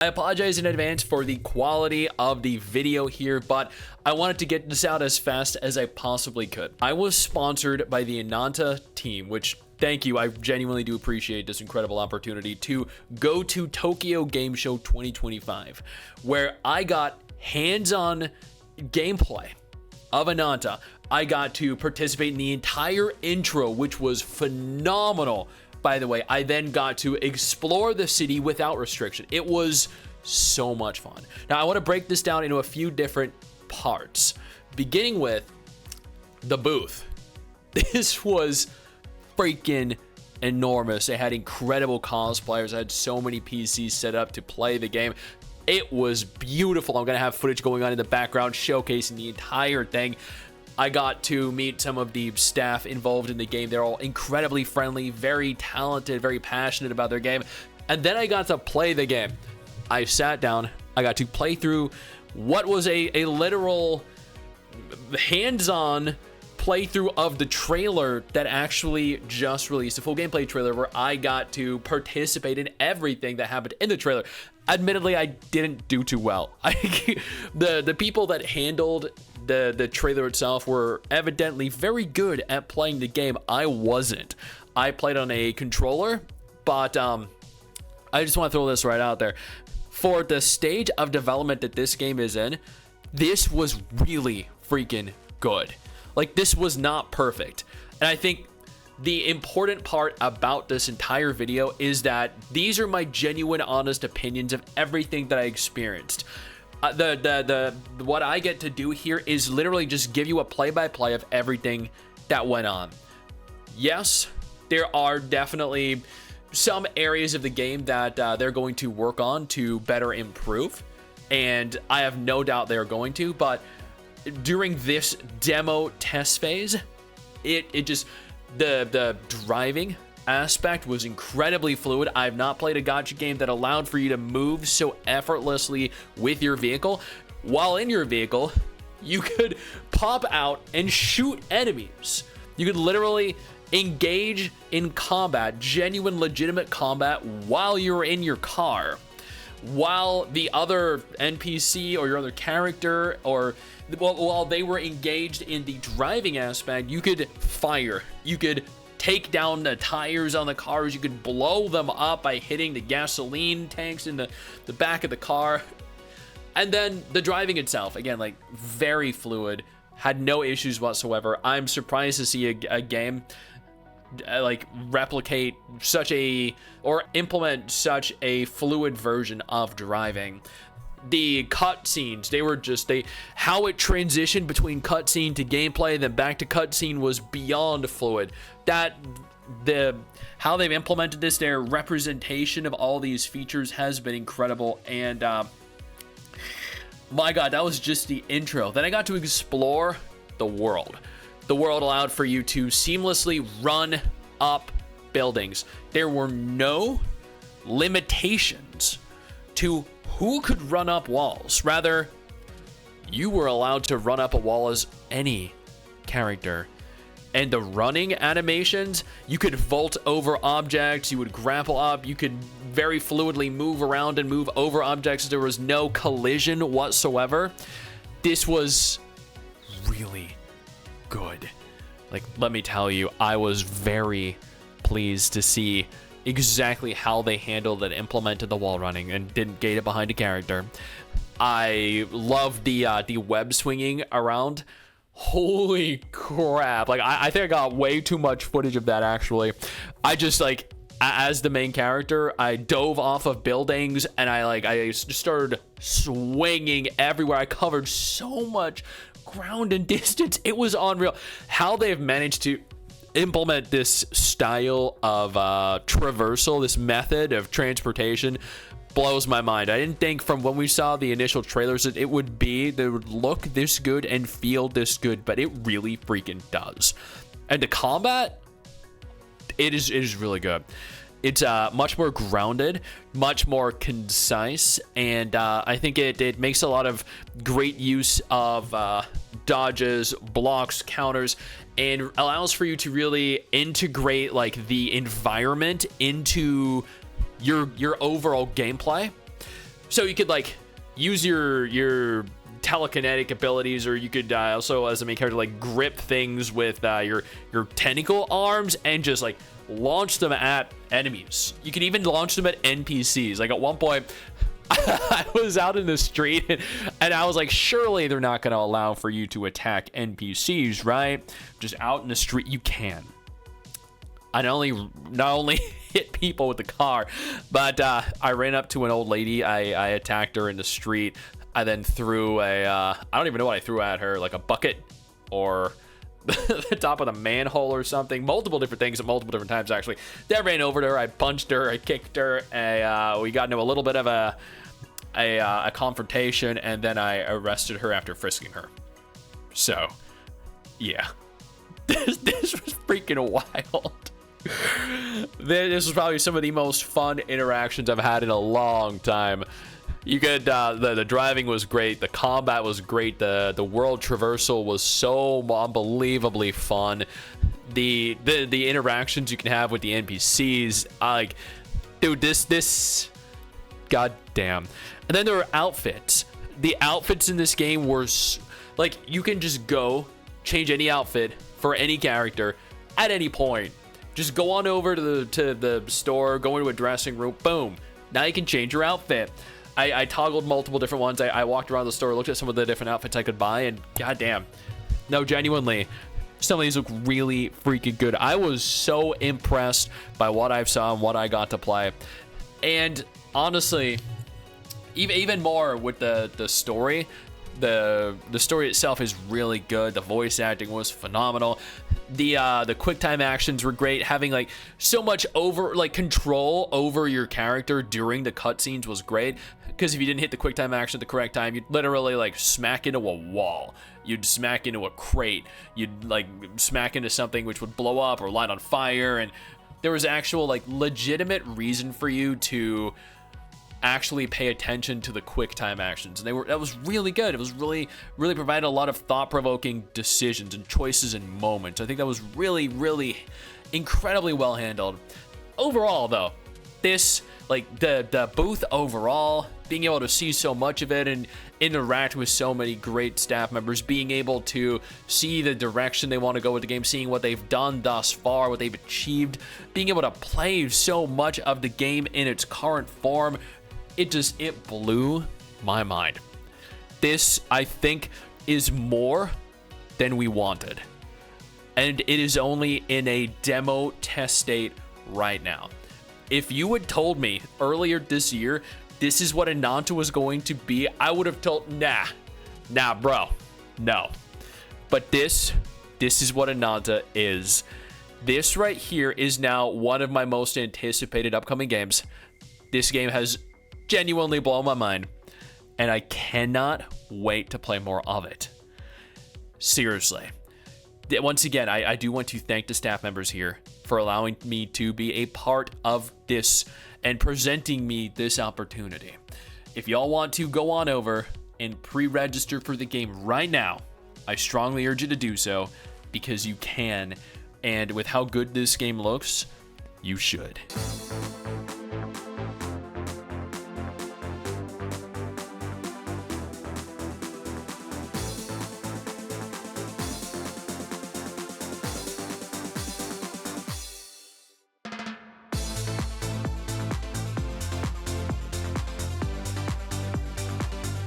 I apologize in advance for the quality of the video here, but I wanted to get this out as fast as I possibly could. I was sponsored by the Ananta team, which, thank you, I genuinely do appreciate this incredible opportunity to go to Tokyo Game Show 2025, where I got hands-on gameplay of Ananta. I got to participate in the entire intro, which was phenomenal. By the way, I then got to explore the city without restriction. It was so much fun. Now, I want to break this down into a few different parts, beginning with the booth. This was freaking enormous. They had incredible cosplayers. I had so many PCs set up to play the game. It was beautiful. I'm going to have footage going on in the background showcasing the entire thing. I got to meet some of the staff involved in the game. They're all incredibly friendly, very talented, very passionate about their game. And then I got to play the game. I sat down. I got to play through what was a literal hands-on playthrough of the trailer that actually just released, a full gameplay trailer where I got to participate in everything that happened in the trailer. Admittedly, I didn't do too well. The people that handled the trailer itself were evidently very good at playing the game. I wasn't. I played on a controller, but I just want to throw this right out there. For the stage of development that this game is in, this was really freaking good. Like, this was not perfect. And I think the important part about this entire video is that these are my genuine, honest opinions of everything that I experienced. What I get to do here is literally just give you a play-by-play of everything that went on. Yes, there are definitely some areas of the game that they're going to work on to better improve, and I have no doubt they're going to, but during this demo test phase, it just, the driving aspect was incredibly fluid. I've not played a gacha game that allowed for you to move so effortlessly with your vehicle. While in your vehicle, you could pop out and shoot enemies. You could literally engage in combat, genuine, legitimate combat, while you're in your car. While the other NPC or your other character, or while they were engaged in the driving aspect, you could fire. You could take down the tires on the cars. You could blow them up by hitting the gasoline tanks in the back of the car. And then the driving itself, again, like, very fluid, had no issues whatsoever. I'm surprised to see a game like replicate such a, or implement such a fluid version of driving. The cutscenes, they were just, how it transitioned between cutscene to gameplay, then back to cutscene, was beyond fluid. How they've implemented this, their representation of all these features has been incredible. And my God, that was just the intro. Then I got to explore the world. The world allowed for you to seamlessly run up buildings. There were no limitations to who could run up walls. Rather, you were allowed to run up a wall as any character. And the running animations, you could vault over objects, you would grapple up, you could very fluidly move around and move over objects. There was no collision whatsoever. This was really good. Like, let me tell you, I was very pleased to see exactly how they handled and implemented the wall running and didn't gate it behind a character. I loved the web swinging around. Holy crap. Like, I think I got way too much footage of that, actually. I just, like, as the main character, I dove off of buildings and I just started swinging everywhere. I covered so much ground and distance. It was unreal how they've managed to implement this style of traversal, this method of transportation. Blows my mind. I didn't think from when we saw the initial trailers that it would look this good and feel this good, but it really freaking does. And the combat, it is really good. It's much more grounded, much more concise, and I think it makes a lot of great use of dodges, blocks, counters, and allows for you to really integrate like the environment into your overall gameplay. So you could like use your telekinetic abilities, or you could also, as a main character, like grip things with your tentacle arms and just like launch them at enemies. You could even launch them at NPCs. Like at one point, I was out in the street and I was like, surely they're not going to allow for you to attack NPCs, right? Just out in the street, you can. I not only hit people with the car, but I ran up to an old lady. I attacked her in the street. I then threw I don't even know what I threw at her, like a bucket or the top of the manhole or something. Multiple different things at multiple different times, actually. Then I ran over to her. I punched her. I kicked her. We got into a little bit of a confrontation, and then I arrested her after frisking her. So, yeah. This was freaking wild. This was probably some of the most fun interactions I've had in a long time. You could the driving was great, the combat was great, the world traversal was so unbelievably fun. The interactions you can have with the NPCs, like, dude, this goddamn. And then there are outfits. The outfits in this game were like, you can just go change any outfit for any character at any point. Just go on over to the store, go into a dressing room, boom. Now you can change your outfit. I toggled multiple different ones. I walked around the store, looked at some of the different outfits I could buy, and goddamn, no, genuinely, some of these look really freaking good. I was so impressed by what I saw and what I got to play. And honestly, even more with the story. The story itself is really good. The voice acting was phenomenal. The QuickTime actions were great. Having like so much control over your character during the cutscenes was great. Because if you didn't hit the QuickTime action at the correct time, you'd literally like smack into a wall. You'd smack into a crate. You'd like smack into something which would blow up or light on fire. And there was actual like legitimate reason for you to actually pay attention to the quick time actions, and that was really good. It was really provided a lot of thought-provoking decisions and choices and moments. I think that was really incredibly well handled. Overall though, this, like, the booth overall, being able to see so much of it and interact with so many great staff members, being able to see the direction they want to go with the game, seeing what they've done thus far, what they've achieved, being able to play so much of the game in its current form, it blew my mind. This, I think, is more than we wanted. And it is only in a demo test state right now. If you had told me earlier this year this is what Ananta was going to be, I would have told, nah, bro, no. But this is what Ananta is. This right here is now one of my most anticipated upcoming games. This game has genuinely blown my mind, and I cannot wait to play more of it. Seriously. Once again, I do want to thank the staff members here for allowing me to be a part of this and presenting me this opportunity. If y'all want to go on over and pre-register for the game right now, I strongly urge you to do so, because you can, and with how good this game looks, you should.